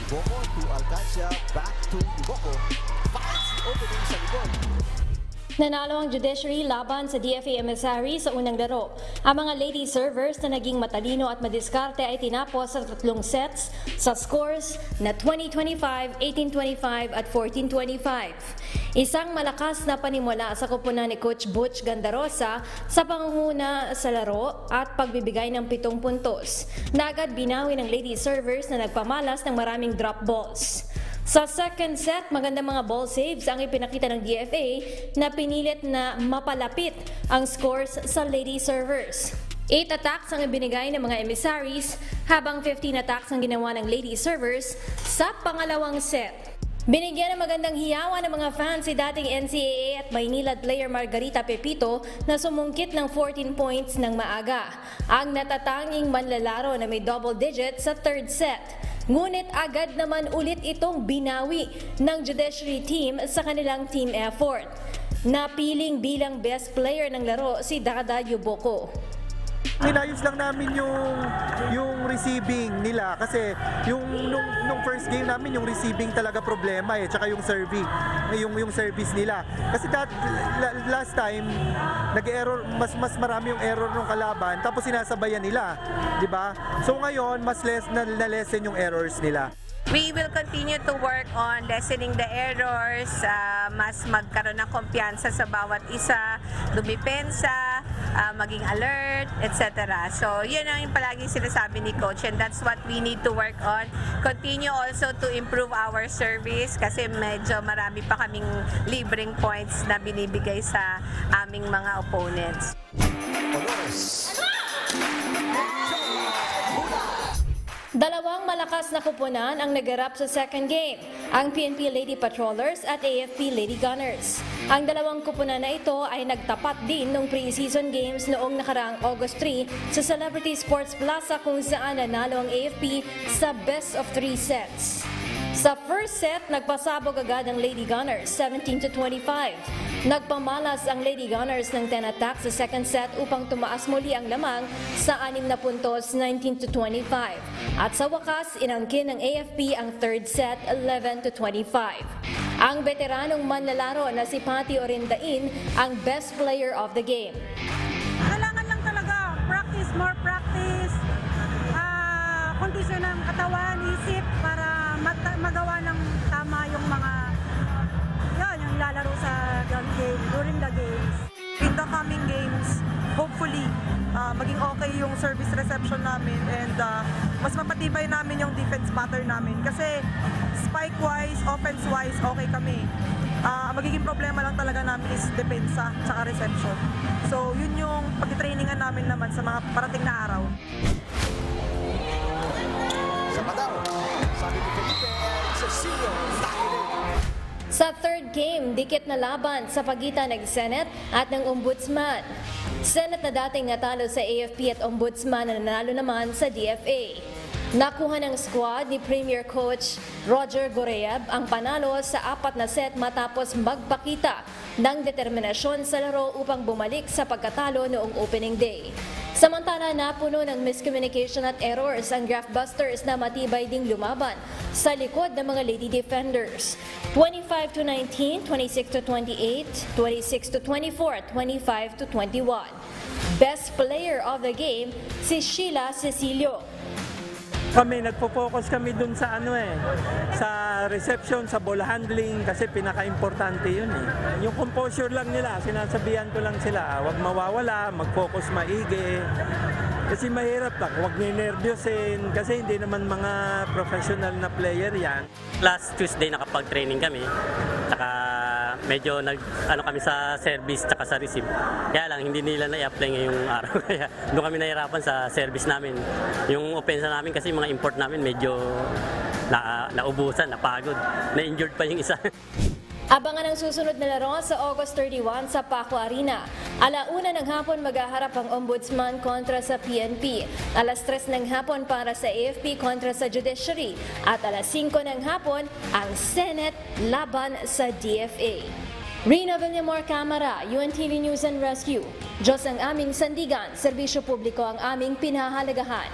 Boko to Alcancia, back to Boko. Finds the opening sa likod. Nanalo ang judiciary laban sa DFA emissary sa unang laro. Ang mga lady servers na naging matalino at madiskarte ay tinapos sa 3 sets sa scores na 20-25, 18-25 at 14-25. Isang malakas na panimula sa koponan ni Coach Butch Gandarosa sa pangunguna sa laro at pagbibigay ng 7 puntos. Nagad binawi ng lady servers na nagpamalas ng maraming drop balls. Sa second set, magandang mga ball saves ang ipinakita ng DFA na pinilit na mapalapit ang scores sa lady servers. 8 attacks ang ibinigay ng mga emissaries habang 15 attacks ang ginawa ng lady servers sa pangalawang set. Binigyan ng magandang hiyawan ng mga fans si dating NCAA at Maynila player Margarita Pepito na sumungkit ng 14 points ng maaga. Ang natatanging manlalaro na may double digit sa third set. Ngunit agad naman ulit itong binawi ng judiciary team sa kanilang team effort. Napiling bilang best player ng laro si Dada Yuboko. Inayos lang namin yung receiving nila kasi nung first game namin yung receiving talaga problema tsaka yung serving, yung service nila. Kasi last time nag-error, mas marami yung error ng kalaban tapos sinasabayan nila, 'di ba? So ngayon mas na-lessen yung errors nila. We will continue to work on lessening the errors, mas magkaroon ng kumpiyansa sa bawat isa, dumipensa, maging alert, etc. So, yun ang palaging sinasabi ni Coach and that's what we need to work on. Continue also to improve our service kasi medyo marami pa kaming libreng points na binibigay sa aming mga opponents. Dalawang malakas na koponan ang nagarap sa second game, ang PNP Lady Patrollers at AFP Lady Gunners. Ang dalawang koponan na ito ay nagtapat din ng pre-season games noong nakaraang August 3 sa Celebrity Sports Plaza kung saan nanalo ang AFP sa best of 3 sets. Sa first set, nagpasabog agad ang Lady Gunners 17-25. Nagpamalas ang Lady Gunners ng 10 attacks sa second set upang tumaas muli ang lamang sa 6 na puntos 19-25. At sa wakas, inangkin ng AFP ang third set 11-25. Ang veteranong manlalaro na si Patty Orindain ang best player of the game. Kailangan lang talaga practice, more practice, kondisyon ng katawan, isip para magawa ng tama yung mga yung lalaro sa game, during the games. In the coming games, hopefully, maging okay yung service reception namin and mas mapatibay namin yung defense pattern namin. Kasi spike-wise, offense-wise, okay kami. Magiging problema lang talaga namin is depensa tsaka reception. So, yun yung pag-trainingan namin naman sa mga parating na araw. Sa padaw, sabi ni Felipe Cecilio, Sa third game, dikit na laban sa pagitan ng Senate at ng Ombudsman. Senate na dating natalo sa AFP at Ombudsman na nanalo naman sa DFA. Nakuha ng squad ni Premier Coach Roger Goreyab ang panalo sa 4 na set matapos magpakita ng determinasyon sa laro upang bumalik sa pagkatalo noong opening day. Samantala, napuno ng miscommunication at errors ang Draftbusters na matibay ding lumaban sa likod ng mga lady defenders. 25-19, 26-28, 26-24, 25-21. Best player of the game, si Sheila Cecilio. Kami, nagpo-focus kami dun sa sa reception, sa ball handling kasi pinaka-importante yun Yung composure lang nila, sinasabihan ko lang sila, huwag mawawala, mag-focus maigi. Kasi mahirap lang, huwag ninervyosin kasi hindi naman mga professional na player yan. Last Tuesday nakapag-training kami, saka medyo kami sa service tsaka sa receive. Kaya lang hindi nila na-i-apply ngayong araw. Kaya doon kami nahirapan sa service namin. Yung opensa namin kasi mga import namin medyo naubusan, napagod. Na-injured pa yung isa. Abangan ang susunod na laro sa August 31 sa Paco Arena. 1:00 ng hapon maghaharap ang Ombudsman kontra sa PNP. 3:00 ng hapon para sa AFP kontra sa Judiciary. At 5:00 ng hapon ang Senate laban sa DFA. Rina Villamor Camara, UNTV News and Rescue. Diyos ang aming sandigan, serbisyo publiko ang aming pinahahalagahan.